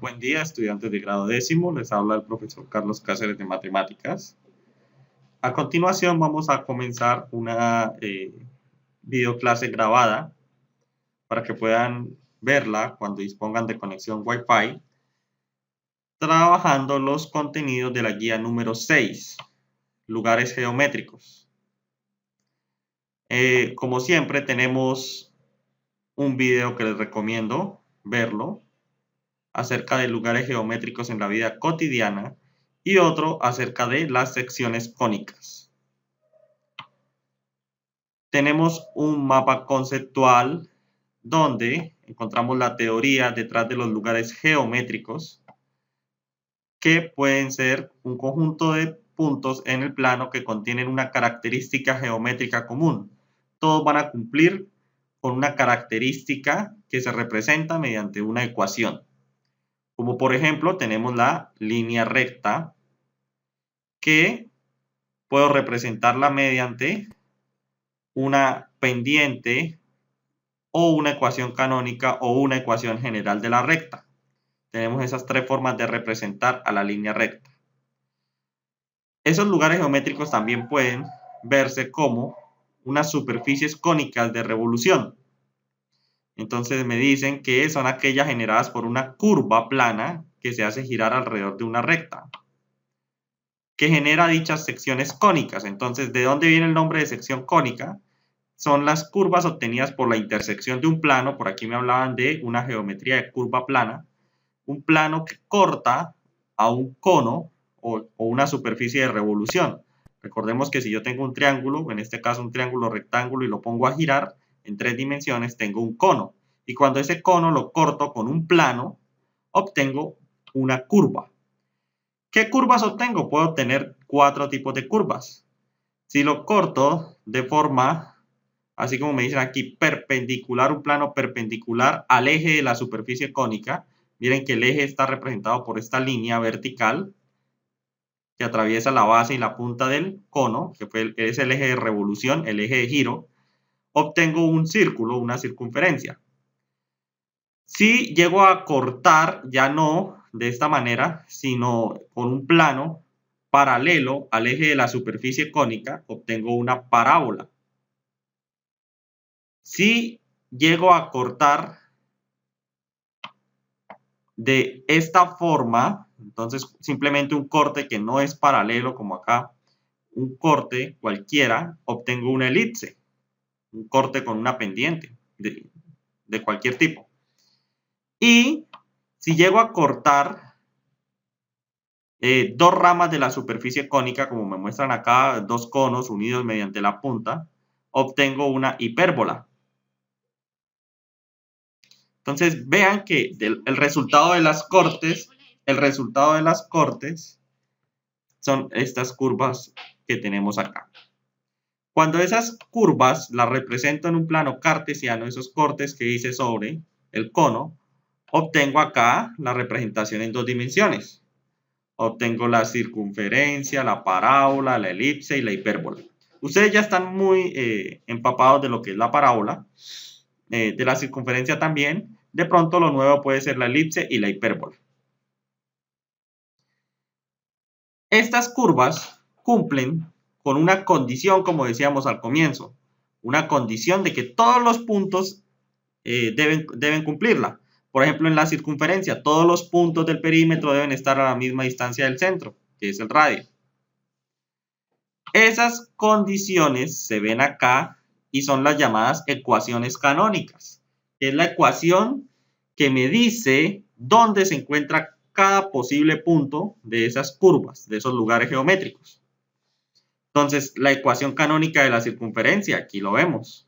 Buen día, estudiantes de grado décimo. Les habla el profesor Carlos Cáceres de Matemáticas. A continuación vamos a comenzar una videoclase grabada para que puedan verla cuando dispongan de conexión Wi-Fi, trabajando los contenidos de la guía número 6, lugares geométricos. Como siempre tenemos un video que les recomiendo verlo acerca de lugares geométricos en la vida cotidiana y otro acerca de las secciones cónicas. Tenemos un mapa conceptual donde encontramos la teoría detrás de los lugares geométricos, que pueden ser un conjunto de puntos en el plano que contienen una característica geométrica común. Todos van a cumplir con una característica que se representa mediante una ecuación. Como por ejemplo tenemos la línea recta, que puedo representarla mediante una pendiente o una ecuación canónica o una ecuación general de la recta. Tenemos esas tres formas de representar a la línea recta. Esos lugares geométricos también pueden verse como unas superficies cónicas de revolución. Entonces me dicen que son aquellas generadas por una curva plana que se hace girar alrededor de una recta, que genera dichas secciones cónicas. Entonces, ¿de dónde viene el nombre de sección cónica? Son las curvas obtenidas por la intersección de un plano. Por aquí me hablaban de una geometría de curva plana. Un plano que corta a un cono o una superficie de revolución. Recordemos que si yo tengo un triángulo, en este caso un triángulo rectángulo, y lo pongo a girar en 3 dimensiones, tengo un cono. Y cuando ese cono lo corto con un plano, obtengo una curva. ¿Qué curvas obtengo? Puedo obtener 4 tipos de curvas. Si lo corto de forma, así como me dicen aquí, perpendicular, un plano perpendicular al eje de la superficie cónica, miren que el eje está representado por esta línea vertical que atraviesa la base y la punta del cono, que es el eje de revolución, el eje de giro. Obtengo un círculo, una circunferencia. Si llego a cortar, ya no de esta manera, sino con un plano paralelo al eje de la superficie cónica, obtengo una parábola. Si llego a cortar de esta forma, entonces simplemente un corte que no es paralelo como acá, un corte cualquiera, obtengo una elipse, un corte con una pendiente de cualquier tipo. Y si llego a cortar dos ramas de la superficie cónica, como me muestran acá, dos conos unidos mediante la punta, obtengo una hipérbola. Entonces vean que el resultado de las cortes son estas curvas que tenemos acá. Cuando esas curvas las represento en un plano cartesiano, esos cortes que hice sobre el cono, obtengo acá la representación en 2 dimensiones. Obtengo la circunferencia, la parábola, la elipse y la hipérbola. Ustedes ya están muy empapados de lo que es la parábola, de la circunferencia también. De pronto lo nuevo puede ser la elipse y la hipérbola. Estas curvas cumplen con una condición, como decíamos al comienzo, una condición de que todos los puntos deben cumplirla. Por ejemplo, en la circunferencia, todos los puntos del perímetro deben estar a la misma distancia del centro, que es el radio. Esas condiciones se ven acá y son las llamadas ecuaciones canónicas, que es la ecuación que me dice dónde se encuentra cada posible punto de esas curvas, de esos lugares geométricos. Entonces, la ecuación canónica de la circunferencia, aquí lo vemos.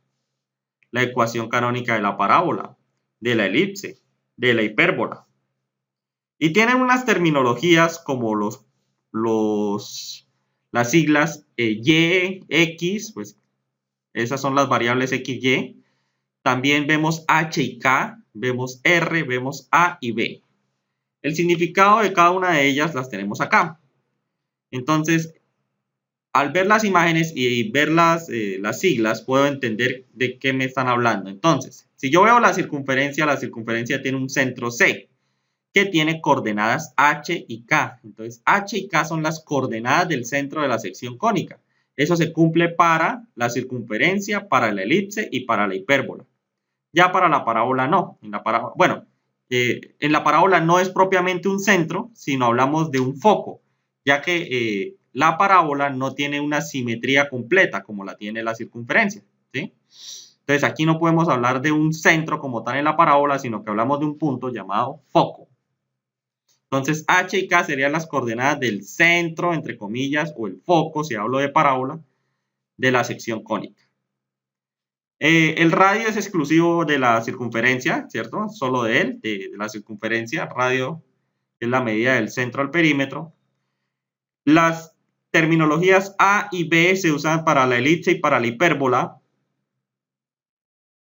La ecuación canónica de la parábola, de la elipse, de la hipérbola. Y tienen unas terminologías como las siglas y, x, pues esas son las variables x, y. También vemos h y k, vemos r, vemos a y b. El significado de cada una de ellas las tenemos acá. Entonces, al ver las imágenes y ver las siglas, puedo entender de qué me están hablando. Entonces, si yo veo la circunferencia tiene un centro C, que tiene coordenadas H y K. Entonces, H y K son las coordenadas del centro de la sección cónica. Eso se cumple para la circunferencia, para la elipse y para la hipérbola. Ya para la parábola no. En la parábola no es propiamente un centro, sino hablamos de un foco, ya que la parábola no tiene una simetría completa como la tiene la circunferencia, ¿sí? Entonces aquí no podemos hablar de un centro como tal en la parábola, sino que hablamos de un punto llamado foco. Entonces H y K serían las coordenadas del centro, entre comillas, o el foco, si hablo de parábola, de la sección cónica. El radio es exclusivo de la circunferencia, ¿cierto? Solo de él, de la circunferencia. Radio es la medida del centro al perímetro. Las terminologías A y B se usan para la elipse y para la hipérbola.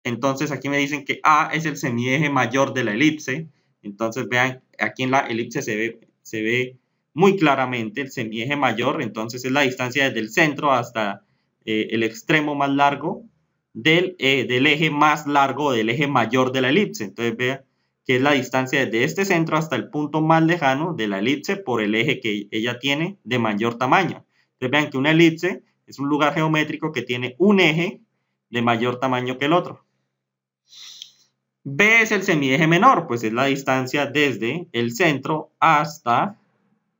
Entonces aquí me dicen que A es el semieje mayor de la elipse. Entonces vean, aquí en la elipse se ve muy claramente el semieje mayor. Entonces es la distancia desde el centro hasta el extremo más largo del eje más largo, del eje mayor de la elipse. Entonces vean que es la distancia desde este centro hasta el punto más lejano de la elipse por el eje que ella tiene de mayor tamaño. Entonces vean que una elipse es un lugar geométrico que tiene un eje de mayor tamaño que el otro. B es el semieje menor, pues es la distancia desde el centro hasta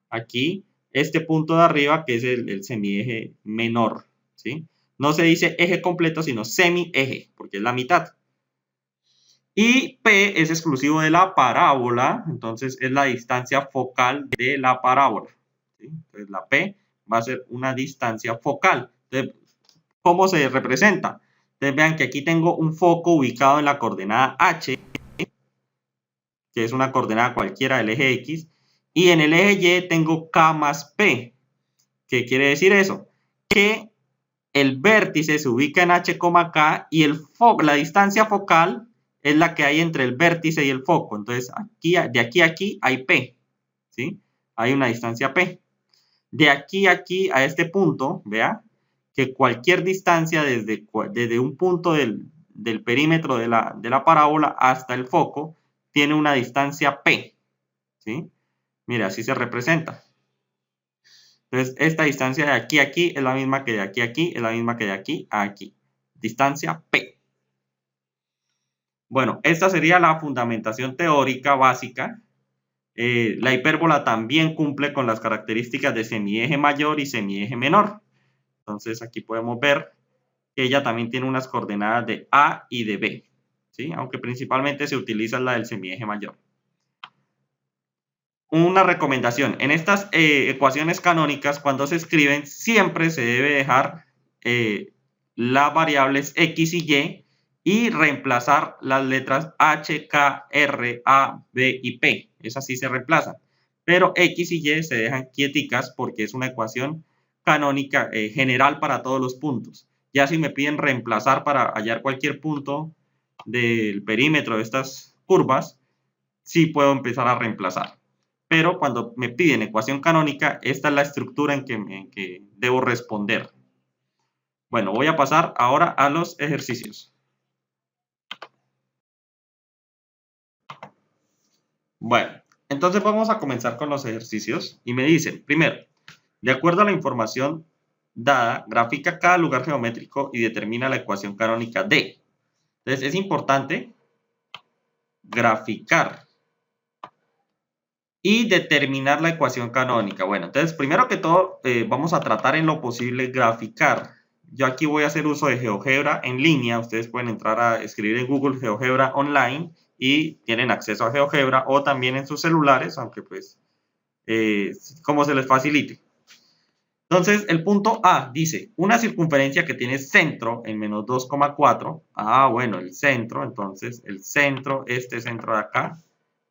aquí, este punto de arriba, que es el semieje menor, ¿sí? No se dice eje completo, sino semieje, porque es la mitad. Y P es exclusivo de la parábola, entonces es la distancia focal de la parábola, ¿sí? Entonces la P va a ser una distancia focal. Entonces, ¿cómo se representa? Entonces vean que aquí tengo un foco ubicado en la coordenada H, que es una coordenada cualquiera del eje X, y en el eje Y tengo K más P. ¿Qué quiere decir eso? Que el vértice se ubica en H, K y la distancia focal es la que hay entre el vértice y el foco. Entonces, de aquí a aquí hay P, ¿sí? Hay una distancia P. De aquí a aquí, a este punto, vea, que cualquier distancia desde un punto del perímetro de la parábola hasta el foco tiene una distancia P, ¿sí? Mira, así se representa. Entonces, esta distancia de aquí a aquí es la misma que de aquí a aquí, es la misma que de aquí a aquí. Distancia P. Bueno, esta sería la fundamentación teórica básica. La hipérbola también cumple con las características de semieje mayor y semieje menor. Entonces, aquí podemos ver que ella también tiene unas coordenadas de A y de B, ¿sí? Aunque principalmente se utiliza la del semieje mayor. Una recomendación, en estas ecuaciones canónicas, cuando se escriben, siempre se debe dejar las variables X y Y reemplazar las letras H, K, R, A, B y P. Esas sí se reemplazan. Pero X y Y se dejan quieticas porque es una ecuación canónica general para todos los puntos. Ya si me piden reemplazar para hallar cualquier punto del perímetro de estas curvas, sí puedo empezar a reemplazar. Pero cuando me piden ecuación canónica, esta es la estructura en que debo responder. Bueno, voy a pasar ahora a los ejercicios. Bueno, entonces vamos a comenzar con los ejercicios y me dicen, primero, de acuerdo a la información dada, grafica cada lugar geométrico y determina la ecuación canónica D. Entonces es importante graficar y determinar la ecuación canónica. Bueno, entonces primero que todo vamos a tratar en lo posible graficar. Yo aquí voy a hacer uso de GeoGebra en línea. Ustedes pueden entrar a escribir en Google GeoGebra online y tienen acceso a GeoGebra o también en sus celulares, aunque pues como se les facilite. Entonces el punto A dice una circunferencia que tiene centro en menos 2,4. Ah, bueno, el centro, entonces el centro, este centro de acá,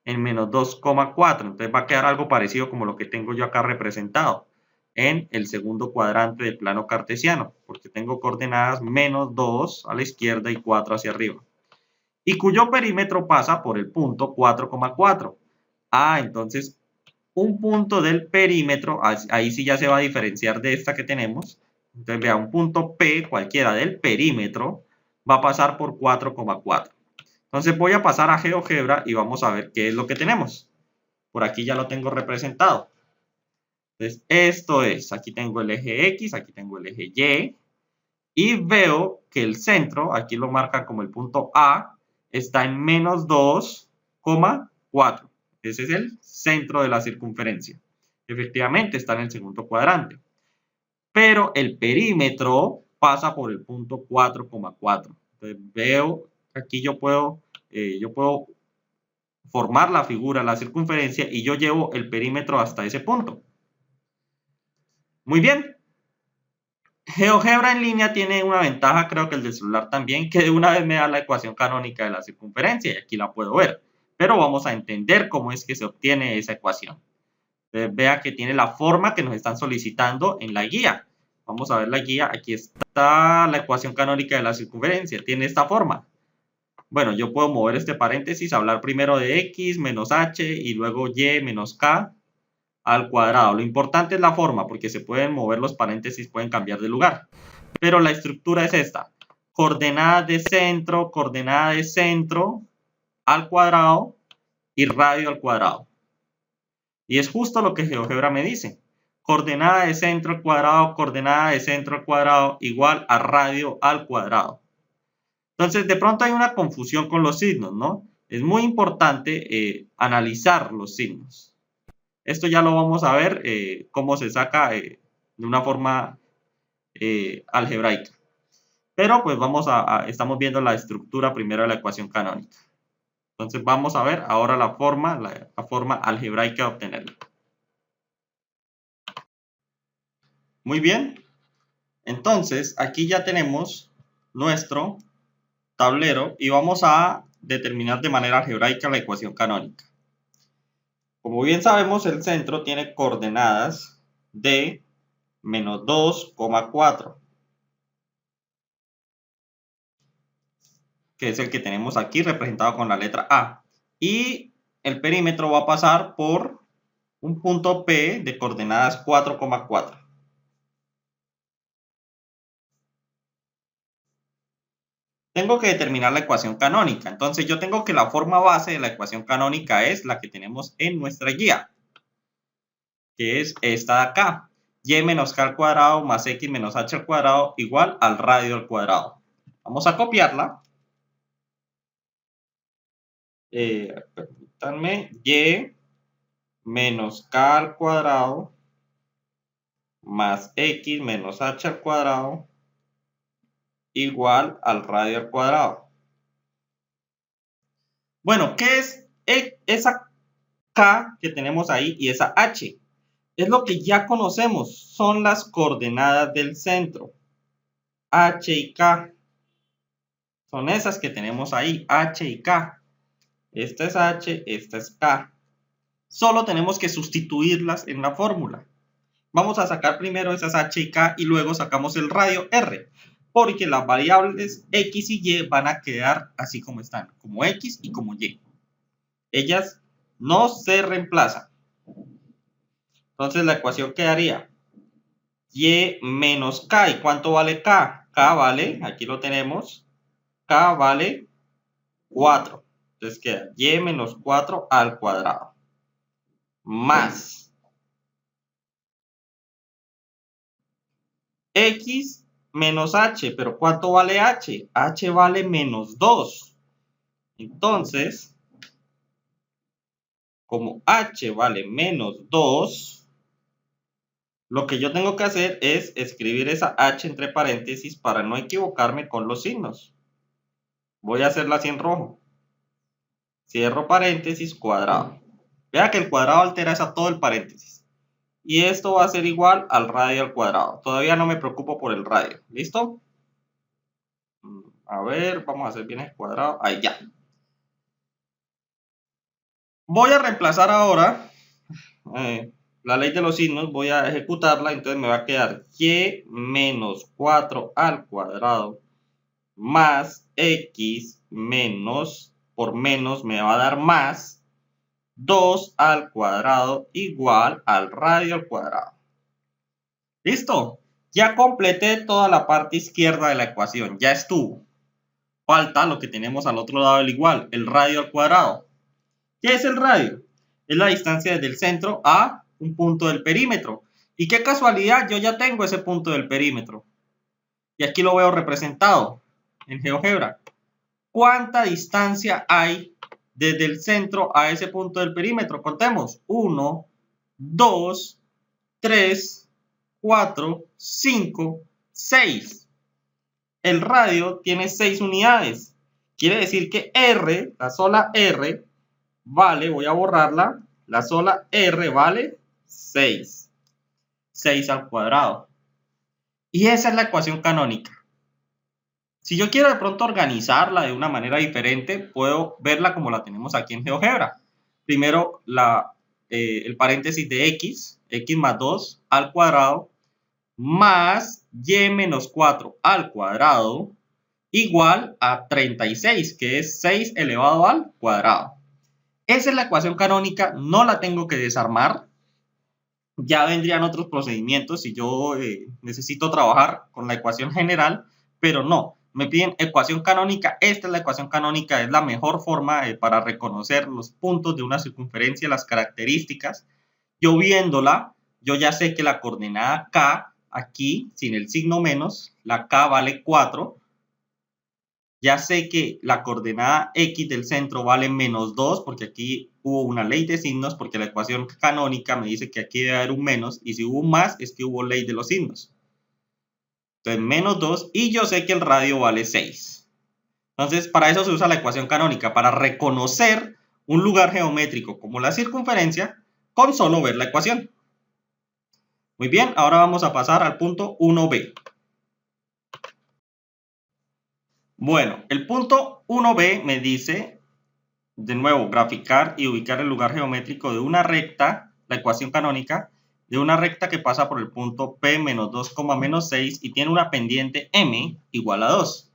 en menos 2,4. Entonces va a quedar algo parecido como lo que tengo yo acá representado en el segundo cuadrante del plano cartesiano, porque tengo coordenadas menos 2 a la izquierda y 4 hacia arriba. Y cuyo perímetro pasa por el punto 4,4. Ah, entonces un punto del perímetro, ahí sí ya se va a diferenciar de esta que tenemos. Entonces vea, un punto P cualquiera del perímetro va a pasar por 4,4. Entonces voy a pasar a GeoGebra y vamos a ver qué es lo que tenemos. por aquí ya lo tengo representado. Entonces, esto es, aquí tengo el eje X, aquí tengo el eje Y, y veo que el centro, aquí lo marca como el punto A, está en menos 2,4. Ese es el centro de la circunferencia. Efectivamente, está en el segundo cuadrante. Pero el perímetro pasa por el punto 4,4. Entonces, veo, aquí yo puedo formar la figura, la circunferencia, y yo llevo el perímetro hasta ese punto. Muy bien. GeoGebra en línea tiene una ventaja, creo que el del celular también, que de una vez me da la ecuación canónica de la circunferencia, y aquí la puedo ver. Pero vamos a entender cómo es que se obtiene esa ecuación. Entonces, vea que tiene la forma que nos están solicitando en la guía. Vamos a ver la guía. Aquí está la ecuación canónica de la circunferencia. Tiene esta forma. Bueno, yo puedo mover este paréntesis, hablar primero de x menos h y luego y menos k al cuadrado. Lo importante es la forma, porque se pueden mover los paréntesis, pueden cambiar de lugar. Pero la estructura es esta. Coordenada de centro al cuadrado y radio al cuadrado. Y es justo lo que GeoGebra me dice. Coordenada de centro al cuadrado, coordenada de centro al cuadrado, igual a radio al cuadrado. Entonces, de pronto hay una confusión con los signos, ¿no? Es muy importante analizar los signos. Esto ya lo vamos a ver cómo se saca de una forma algebraica. Pero pues estamos viendo la estructura primero de la ecuación canónica. Entonces vamos a ver ahora la forma algebraica de obtenerla. Muy bien. Entonces aquí ya tenemos nuestro tablero y vamos a determinar de manera algebraica la ecuación canónica. Como bien sabemos, el centro tiene coordenadas de menos 2,4, que es el que tenemos aquí representado con la letra A. Y el perímetro va a pasar por un punto P de coordenadas 4,4. Tengo que determinar la ecuación canónica. Entonces yo tengo que la forma base de la ecuación canónica es la que tenemos en nuestra guía, que es esta de acá. Y menos k al cuadrado más x menos h al cuadrado igual al radio al cuadrado. Vamos a copiarla. Permítanme. Y menos k al cuadrado más x menos h al cuadrado igual al radio al cuadrado. Bueno, ¿qué es esa k que tenemos ahí y esa h? Es lo que ya conocemos, son las coordenadas del centro, h y k. Son esas que tenemos ahí, h y k. Esta es h, esta es k. Solo tenemos que sustituirlas en la fórmula. Vamos a sacar primero esas h y k y luego sacamos el radio r, porque las variables x y y van a quedar así como están, como x y como y. Ellas no se reemplazan. Entonces la ecuación quedaría y menos k. ¿Y cuánto vale k? K vale, aquí lo tenemos, k vale 4. Entonces queda y menos 4 al cuadrado. Más x menos h. ¿Pero cuánto vale h? H vale menos 2. Entonces, como h vale menos 2, lo que yo tengo que hacer es escribir esa h entre paréntesis para no equivocarme con los signos. Voy a hacerla así en rojo. Cierro paréntesis, cuadrado. Vea que el cuadrado altera a todo el paréntesis. Y esto va a ser igual al radio al cuadrado. Todavía no me preocupo por el radio. ¿Listo? A ver, vamos a hacer bien el cuadrado. Ahí ya. Voy a reemplazar ahora la ley de los signos. Voy a ejecutarla. Entonces me va a quedar y menos 4 al cuadrado más x menos, por menos me va a dar más 2 al cuadrado igual al radio al cuadrado. ¿Listo? Ya completé toda la parte izquierda de la ecuación. Ya estuvo. Falta lo que tenemos al otro lado del igual, el radio al cuadrado. ¿Qué es el radio? es la distancia desde el centro a un punto del perímetro. Y qué casualidad, yo ya tengo ese punto del perímetro. Y aquí lo veo representado en GeoGebra. ¿Cuánta distancia hay desde el centro a ese punto del perímetro? Contemos. 1, 2, 3, 4, 5, 6. El radio tiene 6 unidades. Quiere decir que R, la sola R, vale, voy a borrarla, la sola R vale 6. 6 al cuadrado. Y esa es la ecuación canónica. Si yo quiero de pronto organizarla de una manera diferente, puedo verla como la tenemos aquí en GeoGebra. Primero el paréntesis de x más 2 al cuadrado, más y menos 4 al cuadrado, igual a 36, que es 6 elevado al cuadrado. Esa es la ecuación canónica, no la tengo que desarmar. Ya vendrían otros procedimientos si yo necesito trabajar con la ecuación general, pero no. Me piden ecuación canónica, esta es la ecuación canónica, es la mejor forma para reconocer los puntos de una circunferencia, las características. Yo viéndola, yo ya sé que la coordenada K, aquí, sin el signo menos, la K vale 4. Ya sé que la coordenada X del centro vale menos 2, porque aquí hubo una ley de signos, porque la ecuación canónica me dice que aquí debe haber un menos, y si hubo un más, es que hubo ley de los signos. Entonces, menos 2, y yo sé que el radio vale 6. Entonces, para eso se usa la ecuación canónica, para reconocer un lugar geométrico como la circunferencia, con solo ver la ecuación. Muy bien, ahora vamos a pasar al punto 1b. Bueno, el punto 1b me dice, de nuevo, graficar y ubicar el lugar geométrico de una recta, la ecuación canónica, de una recta que pasa por el punto P menos 2, menos 6 y tiene una pendiente M igual a 2.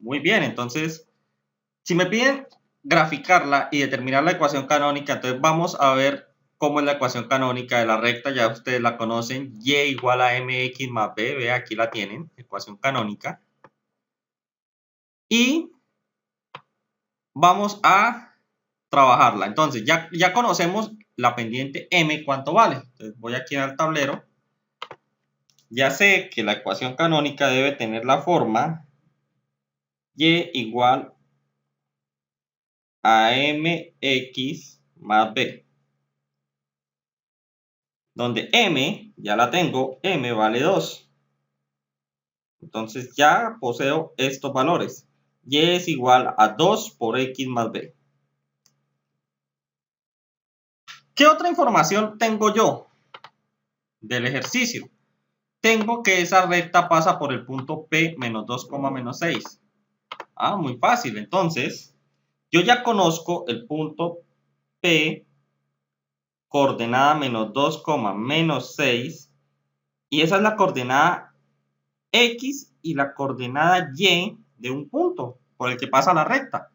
Muy bien, entonces, si me piden graficarla y determinar la ecuación canónica, entonces vamos a ver cómo es la ecuación canónica de la recta, ya ustedes la conocen, y igual a mx más b, ve, aquí la tienen, ecuación canónica. Y vamos a trabajarla. Entonces, ya conocemos la pendiente M, ¿cuánto vale? Entonces, voy aquí al tablero. Ya sé que la ecuación canónica debe tener la forma y igual a mx más b. Donde m, ya la tengo, m vale 2. Entonces, ya poseo estos valores. Y es igual a 2 por x más b. ¿Qué otra información tengo yo del ejercicio? Tengo que esa recta pasa por el punto P menos 2, menos 6. Ah, muy fácil. Entonces, yo ya conozco el punto P, coordenada menos 2, menos 6. Y esa es la coordenada X y la coordenada Y de un punto por el que pasa la recta.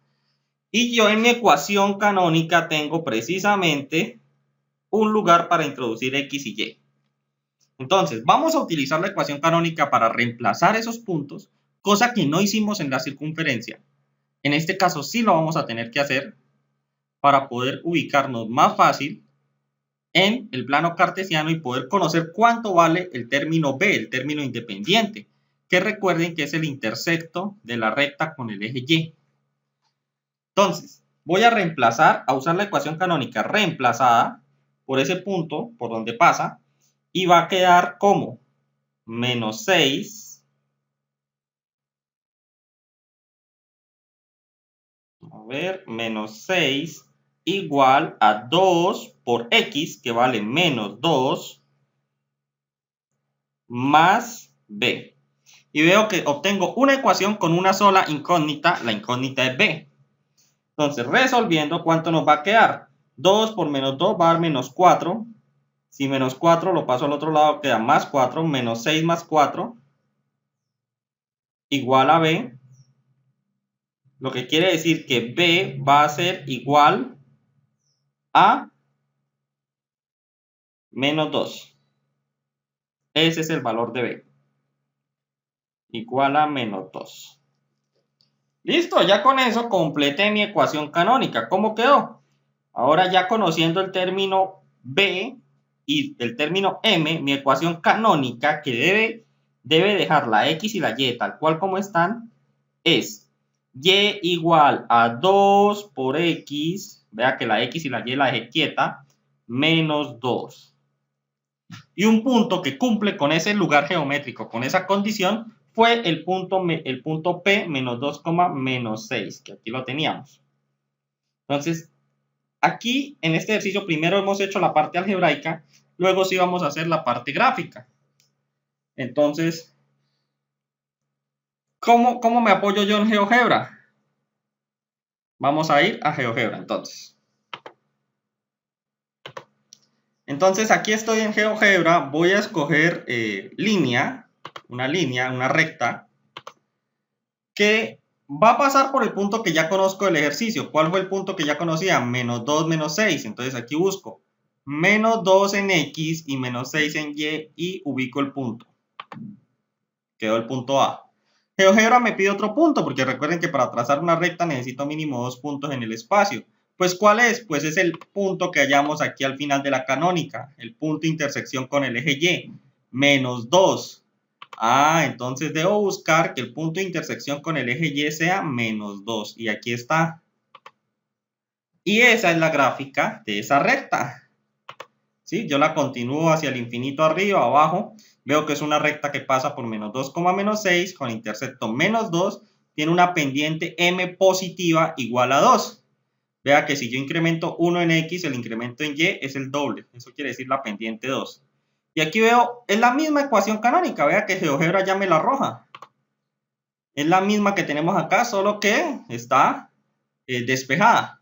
Y yo en mi ecuación canónica tengo precisamente un lugar para introducir X y Y. Entonces, vamos a utilizar la ecuación canónica para reemplazar esos puntos, cosa que no hicimos en la circunferencia. En este caso sí lo vamos a tener que hacer para poder ubicarnos más fácil en el plano cartesiano y poder conocer cuánto vale el término B, el término independiente, que recuerden que es el intersecto de la recta con el eje Y. Entonces, voy a reemplazar, a usar la ecuación canónica reemplazada por ese punto por donde pasa, y va a quedar como menos 6, a ver, menos 6 igual a 2 por x, que vale menos 2, más b. Y veo que obtengo una ecuación con una sola incógnita, la incógnita es b. Entonces, resolviendo, ¿cuánto nos va a quedar? 2 por menos 2 va a dar menos 4. Si menos 4 lo paso al otro lado, queda más 4, menos 6 más 4, igual a b. Lo que quiere decir que b va a ser igual a menos 2. Ese es el valor de b. Igual a menos 2. Listo, ya con eso completé mi ecuación canónica. ¿Cómo quedó? Ahora ya conociendo el término B y el término M, mi ecuación canónica que debe dejar la X y la Y tal cual como están es Y igual a 2 por X, vea que la X y la Y la dejé quieta, menos 2. Y un punto que cumple con ese lugar geométrico, con esa condición, fue el punto P menos 2, menos 6, que aquí lo teníamos. Entonces, aquí en este ejercicio primero hemos hecho la parte algebraica, luego sí vamos a hacer la parte gráfica. Entonces, ¿cómo me apoyo yo en GeoGebra? Vamos a ir a GeoGebra entonces. Entonces aquí estoy en GeoGebra, voy a escoger una recta, que va a pasar por el punto que ya conozco del ejercicio. ¿Cuál fue el punto que ya conocía? Menos 2, menos 6. Entonces aquí busco menos 2 en X y menos 6 en Y y ubico el punto. Quedó el punto A. GeoGebra me pide otro punto, porque recuerden que para trazar una recta necesito mínimo 2 puntos en el espacio. Pues ¿cuál es? Pues es el punto que hallamos aquí al final de la canónica, el punto de intersección con el eje Y, menos 2. Entonces debo buscar que el punto de intersección con el eje Y sea menos 2. Y aquí está. Y esa es la gráfica de esa recta. ¿Sí? Yo la continúo hacia el infinito arriba, abajo. Veo que es una recta que pasa por menos 2, menos 6 con intersecto menos 2. Tiene una pendiente m positiva igual a 2. Vea que si yo incremento 1 en X, el incremento en Y es el doble. Eso quiere decir la pendiente 2. Y aquí veo, es la misma ecuación canónica. Vea que GeoGebra ya me la arroja. Es la misma que tenemos acá, solo que está despejada.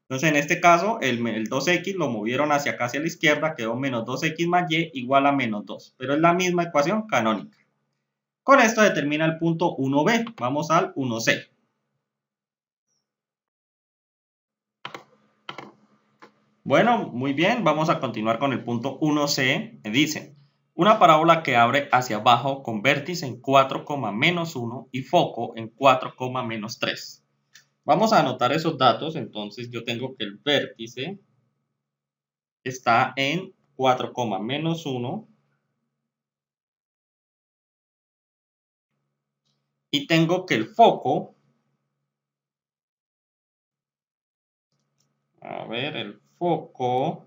Entonces, en este caso, el 2x lo movieron hacia acá, hacia la izquierda, quedó menos 2x más y igual a menos 2. Pero es la misma ecuación canónica. Con esto determina el punto 1b. Vamos al 1c. Bueno, muy bien, vamos a continuar con el punto 1c. Me dice, una parábola que abre hacia abajo con vértice en 4, menos 1 y foco en 4, menos 3. Vamos a anotar esos datos. Entonces yo tengo que el vértice está en 4, menos 1 y tengo que el foco, el foco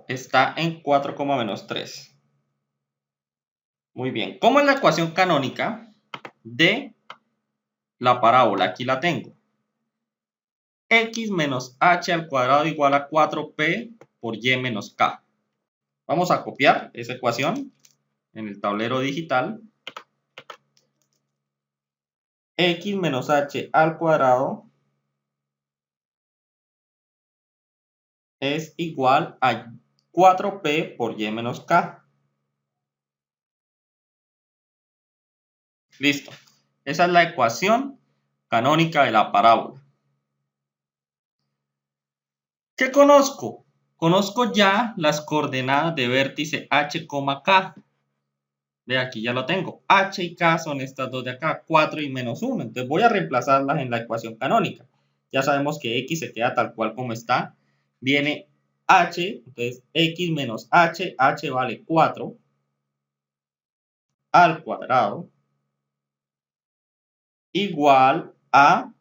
está en 4, menos 3. Muy bien, ¿cómo es la ecuación canónica de la parábola? Aquí la tengo. X menos h al cuadrado igual a 4p por y menos k. Vamos a copiar esa ecuación en el tablero digital. X menos h al cuadrado es igual a 4p por y menos k. Listo. Esa es la ecuación canónica de la parábola. ¿Qué conozco? Conozco ya las coordenadas de vértice h, k. Ve, aquí ya lo tengo. H y k son estas dos de acá, 4 y menos 1. Entonces voy a reemplazarlas en la ecuación canónica. Ya sabemos que x se queda tal cual como está. Viene h, entonces x menos h, h vale 4 al cuadrado igual a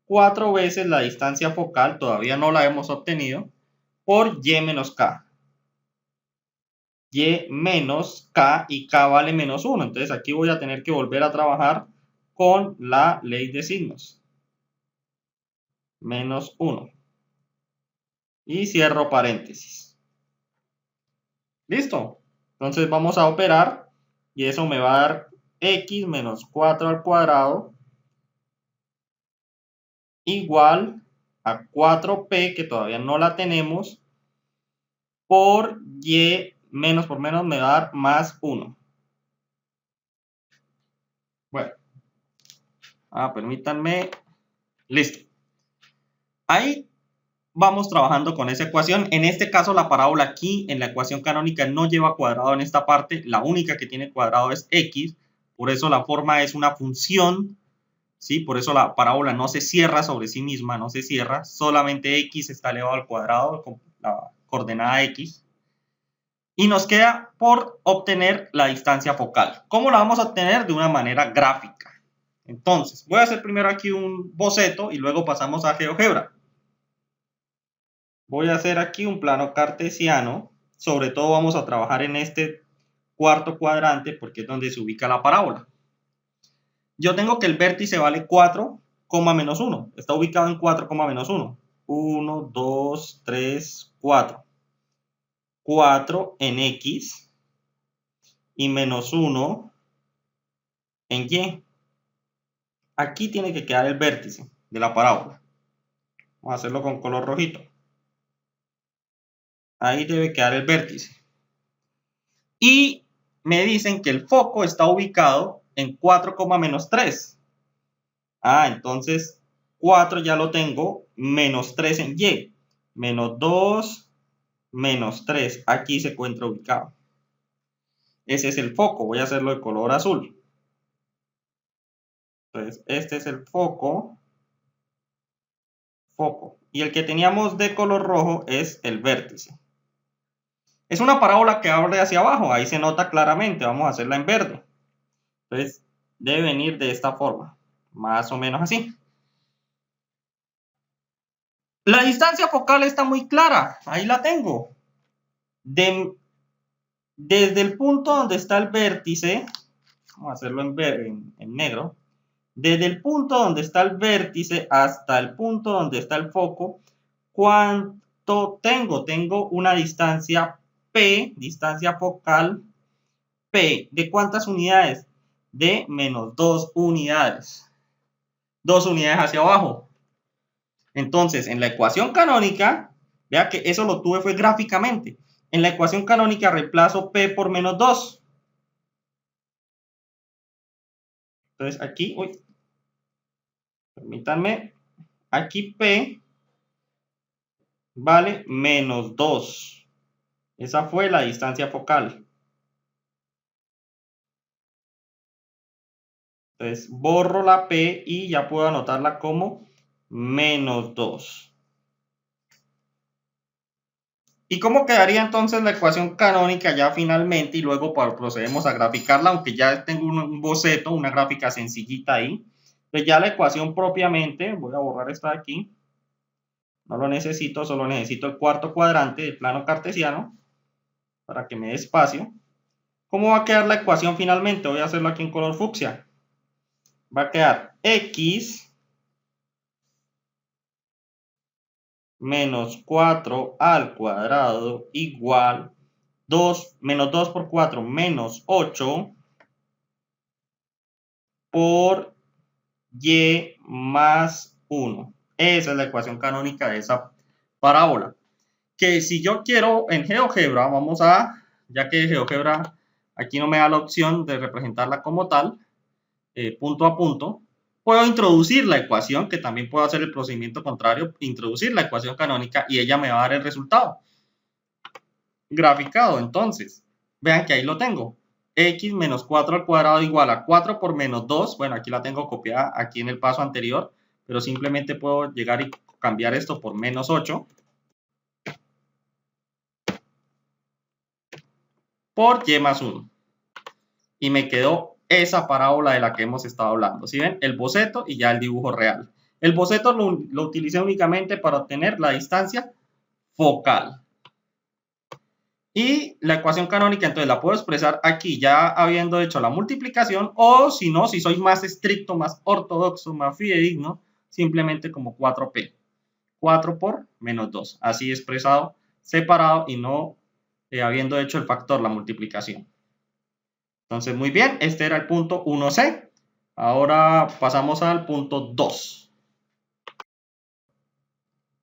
4 veces la distancia focal, todavía no la hemos obtenido, por y menos k. Y menos k y k vale menos 1. Entonces aquí voy a tener que volver a trabajar con la ley de signos. Menos 1. Y cierro paréntesis. ¿Listo? Entonces vamos a operar y eso me va a dar x menos 4 al cuadrado igual a 4p, que todavía no la tenemos, por y menos por menos me va a dar más 1. Bueno, permítanme. Listo. Ahí vamos trabajando con esa ecuación. En este caso, la parábola aquí en la ecuación canónica no lleva cuadrado en esta parte. La única que tiene cuadrado es x. Por eso la forma es una función ¿sí? Por eso la parábola no se cierra sobre sí misma, no se cierra, solamente x está elevado al cuadrado con la coordenada x. Y nos queda por obtener la distancia focal. ¿Cómo la vamos a obtener? De una manera gráfica. Entonces, voy a hacer primero aquí un boceto y luego pasamos a GeoGebra. Voy a hacer aquí un plano cartesiano. Sobre todo vamos a trabajar en este cuarto cuadrante porque es donde se ubica la parábola. Yo tengo que el vértice vale 4, menos 1. Está ubicado en 4, menos 1. 1, 2, 3, 4. 4 en X y menos 1 en Y. Aquí tiene que quedar el vértice de la parábola. Vamos a hacerlo con color rojito. Ahí debe quedar el vértice. Y me dicen que el foco está ubicado en 4, menos 3. Entonces 4 ya lo tengo, menos 3 en Y. Menos 2, menos 3. Aquí se encuentra ubicado. Ese es el foco. Voy a hacerlo de color azul. Entonces, este es el foco. Y el que teníamos de color rojo es el vértice. Es una parábola que abre hacia abajo. Ahí se nota claramente. Vamos a hacerla en verde. Entonces, debe venir de esta forma. Más o menos así. La distancia focal está muy clara. Ahí la tengo. Desde el punto donde está el vértice, vamos a hacerlo en negro, desde el punto donde está el vértice hasta el punto donde está el foco, ¿cuánto tengo? Tengo una distancia P, distancia focal P. ¿De cuántas unidades? De menos 2 unidades. 2 unidades hacia abajo. Entonces, en la ecuación canónica, vea que eso lo tuve fue gráficamente. En la ecuación canónica reemplazo P por menos 2. Entonces aquí, permítanme, aquí P vale menos 2. Esa fue la distancia focal. Entonces borro la P y ya puedo anotarla como menos 2. ¿Y cómo quedaría entonces la ecuación canónica ya finalmente? Y luego procedemos a graficarla, aunque ya tengo un boceto, una gráfica sencillita ahí. Pues ya la ecuación propiamente, voy a borrar esta de aquí. No lo necesito, solo necesito el cuarto cuadrante del plano cartesiano para que me dé espacio. ¿Cómo va a quedar la ecuación finalmente? Voy a hacerlo aquí en color fucsia. Va a quedar x menos 4 al cuadrado igual 2 menos 2 por 4 menos 8 por y más 1. Esa es la ecuación canónica de esa parábola. Que si yo quiero en GeoGebra, vamos a, ya que GeoGebra aquí no me da la opción de representarla como tal, punto a punto, puedo introducir la ecuación, que también puedo hacer el procedimiento contrario, introducir la ecuación canónica y ella me va a dar el resultado graficado. Entonces, vean que ahí lo tengo. X menos 4 al cuadrado igual a 4 por menos 2. Bueno, aquí la tengo copiada aquí en el paso anterior, pero simplemente puedo llegar y cambiar esto por menos 8 por y más 1. Y me quedó esa parábola de la que hemos estado hablando. ¿Sí ven? El boceto y ya el dibujo real. El boceto lo utilicé únicamente para obtener la distancia focal. Y la ecuación canónica, entonces la puedo expresar aquí ya habiendo hecho la multiplicación, o si no, si soy más estricto, más ortodoxo, más fidedigno, simplemente como 4p. 4 por menos 2. Así expresado, separado y no habiendo hecho el factor, la multiplicación. Entonces, muy bien, este era el punto 1C. Ahora pasamos al punto 2.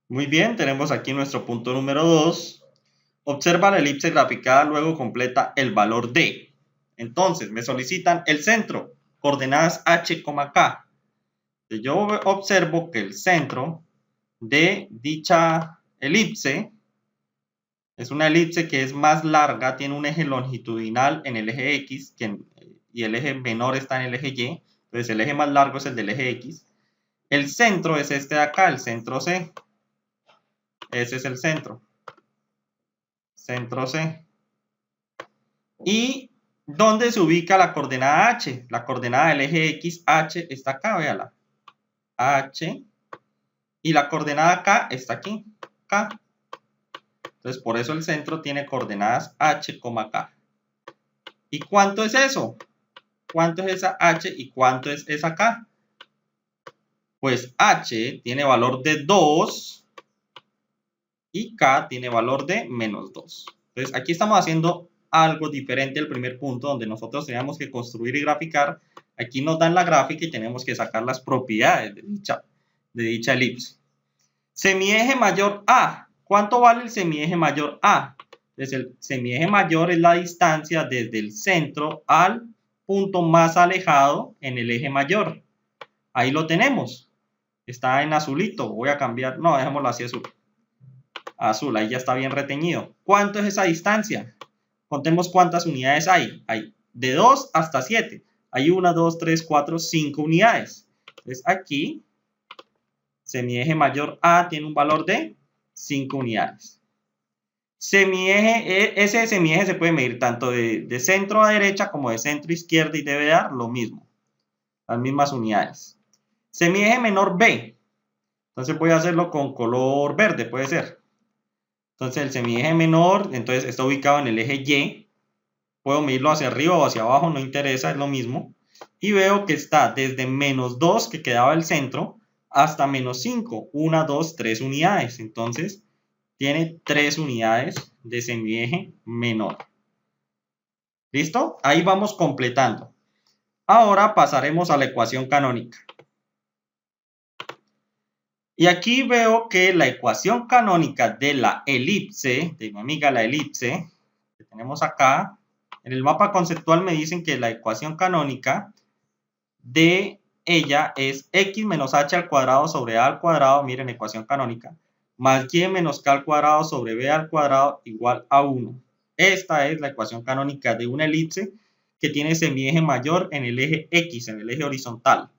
Muy bien, tenemos aquí nuestro punto número 2. Observa la elipse graficada, luego completa el valor D. Entonces, me solicitan el centro, coordenadas H, K. Yo observo que el centro de dicha elipse es una elipse que es más larga, tiene un eje longitudinal en el eje X y el eje menor está en el eje Y. Entonces el eje más largo es el del eje X. El centro es este de acá, el centro C. Ese es el centro. Centro C. ¿Y dónde se ubica la coordenada H? La coordenada del eje X, H, está acá, véala. H. Y la coordenada K está aquí, K. Entonces, por eso el centro tiene coordenadas H, K. ¿Y cuánto es eso? ¿Cuánto es esa H y cuánto es esa K? Pues H tiene valor de 2 y K tiene valor de menos 2. Entonces, aquí estamos haciendo algo diferente al primer punto, donde nosotros teníamos que construir y graficar. Aquí nos dan la gráfica y tenemos que sacar las propiedades de dicha elipse. Semieje mayor A. ¿Cuánto vale el semieje mayor A? Entonces, el semieje mayor es la distancia desde el centro al punto más alejado en el eje mayor. Ahí lo tenemos. Está en azulito. Voy a cambiar. No, dejémoslo así azul. Azul, ahí ya está bien reteñido. ¿Cuánto es esa distancia? Contemos cuántas unidades hay. Hay de 2 hasta 7. Hay 1, 2, 3, 4, 5 unidades. Entonces aquí, semieje mayor A tiene un valor de 5 unidades. Ese semieje se puede medir tanto de centro a derecha como de centro a izquierda y debe dar lo mismo. Las mismas unidades. Semieje menor B. Entonces voy a hacerlo con color verde, puede ser. Entonces el semieje menor, entonces está ubicado en el eje Y. Puedo medirlo hacia arriba o hacia abajo, no interesa, es lo mismo. Y veo que está desde menos 2, que quedaba el centro, hasta menos 5. 1, 2, 3 unidades. Entonces tiene 3 unidades de semieje menor. ¿Listo? Ahí vamos completando. Ahora pasaremos a la ecuación canónica. Y aquí veo que la ecuación canónica de la elipse, de mi amiga la elipse, que tenemos acá, en el mapa conceptual me dicen que la ecuación canónica de ella es x menos h al cuadrado sobre a al cuadrado, miren, ecuación canónica, más y menos k al cuadrado sobre b al cuadrado igual a 1. Esta es la ecuación canónica de una elipse que tiene semieje mayor en el eje x, en el eje horizontal.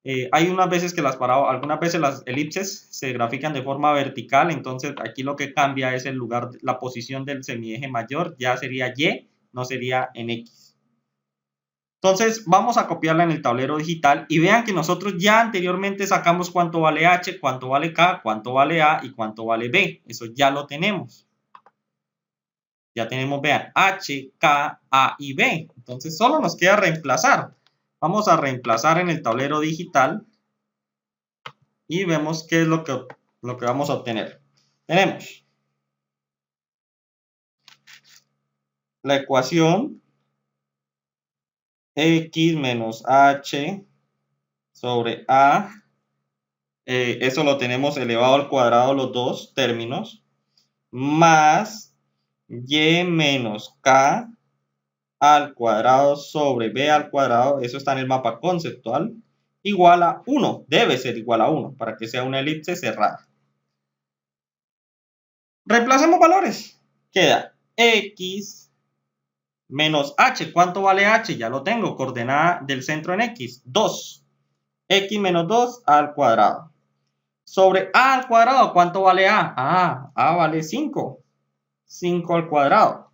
Hay algunas veces las elipses se grafican de forma vertical, entonces aquí lo que cambia es el lugar, la posición del semieje mayor, ya sería y, no sería en x. Entonces vamos a copiarla en el tablero digital y vean que nosotros ya anteriormente sacamos cuánto vale h, cuánto vale k, cuánto vale a y cuánto vale b. Eso ya lo tenemos. Ya tenemos, vean, h, k, a y b. Entonces solo nos queda reemplazar. Vamos a reemplazar en el tablero digital y vemos qué es lo que vamos a obtener. Tenemos la ecuación x menos h sobre a, eso lo tenemos elevado al cuadrado los dos términos, más y menos k al cuadrado sobre b al cuadrado, eso está en el mapa conceptual, igual a 1, debe ser igual a 1 para que sea una elipse cerrada. Reemplacemos valores. Queda x menos h. ¿Cuánto vale h? Ya lo tengo. Coordenada del centro en x. 2. X menos 2 al cuadrado. Sobre a al cuadrado, ¿cuánto vale a? A vale 5. 5 al cuadrado.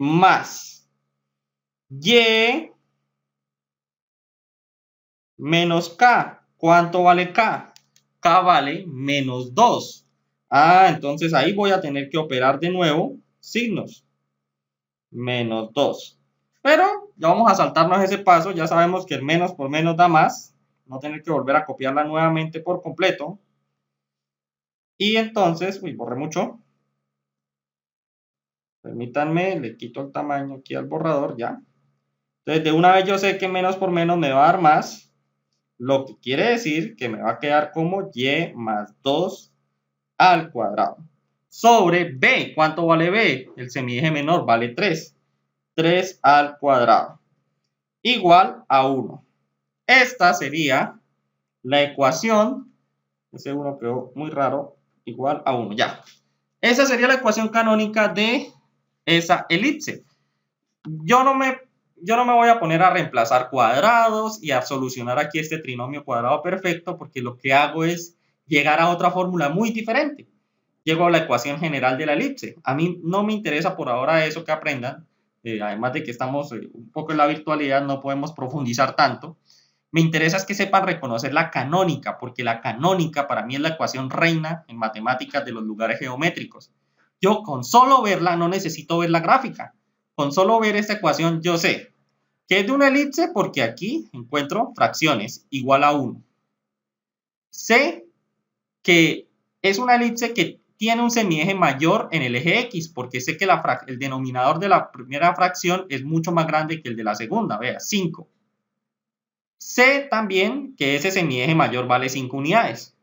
Más y menos k. ¿Cuánto vale k? K vale menos 2. Entonces ahí voy a tener que operar de nuevo signos. Menos 2. Pero ya vamos a saltarnos ese paso. Ya sabemos que el menos por menos da más. No tener que volver a copiarla nuevamente por completo. Y entonces, borré mucho. Permítanme, le quito el tamaño aquí al borrador ya. Entonces de una vez yo sé que menos por menos me va a dar más. Lo que quiere decir que me va a quedar como y más 2 al cuadrado. Sobre b, ¿cuánto vale b? El semieje menor vale 3. 3 al cuadrado. Igual a 1. Esta sería la ecuación, ese 1 quedó muy raro, igual a 1, ya. Esa sería la ecuación canónica de esa elipse. Yo no me yo no me voy a poner a reemplazar cuadrados y a solucionar aquí este trinomio cuadrado perfecto, porque lo que hago es llegar a otra fórmula muy diferente. Llego a la ecuación general de la elipse. A mí no me interesa por ahora eso que aprendan, además de que estamos un poco en la virtualidad, no podemos profundizar tanto. Me interesa es que sepan reconocer la canónica, porque la canónica para mí es la ecuación reina en matemáticas de los lugares geométricos. Yo con solo verla no necesito ver la gráfica. Con solo ver esta ecuación yo sé que es de una elipse porque aquí encuentro fracciones igual a 1. Sé que es una elipse que tiene un semieje mayor en el eje X, porque sé que el denominador de la primera fracción es mucho más grande que el de la segunda, vea, 5. Sé también que ese semieje mayor vale 5 unidades.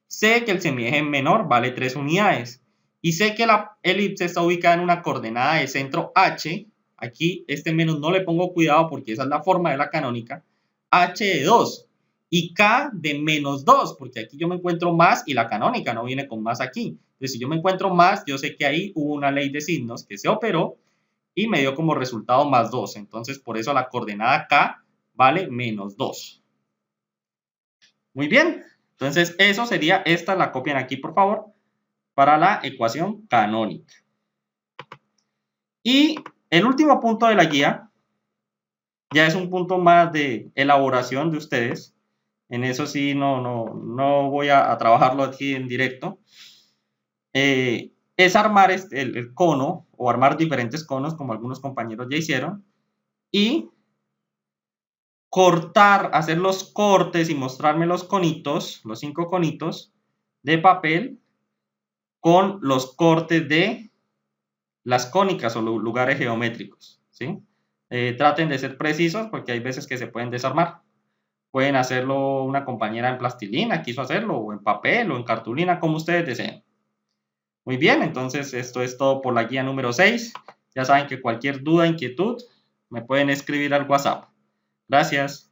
Sé que el semieje menor vale 3 unidades. Y sé que la elipse está ubicada en una coordenada de centro H. Aquí este menos no le pongo cuidado porque esa es la forma de la canónica. H de 2 y K de menos 2, porque aquí yo me encuentro más y la canónica no viene con más aquí. Entonces, si yo me encuentro más, yo sé que ahí hubo una ley de signos que se operó y me dio como resultado más 2. Entonces, por eso la coordenada K vale menos 2. Muy bien, entonces eso sería, esta la copian aquí por favor, para la ecuación canónica. Y el último punto de la guía, ya es un punto más de elaboración de ustedes, en eso sí no voy a trabajarlo aquí en directo, es armar el cono o armar diferentes conos como algunos compañeros ya hicieron y cortar, hacer los cortes y mostrarme los conitos, los 5 conitos de papel con los cortes de las cónicas o lugares geométricos, ¿sí? Traten de ser precisos porque hay veces que se pueden desarmar. Pueden hacerlo una compañera en plastilina, quiso hacerlo, o en papel o en cartulina, como ustedes deseen. Muy bien, entonces esto es todo por la guía número 6. Ya saben que cualquier duda, inquietud, me pueden escribir al WhatsApp. Gracias.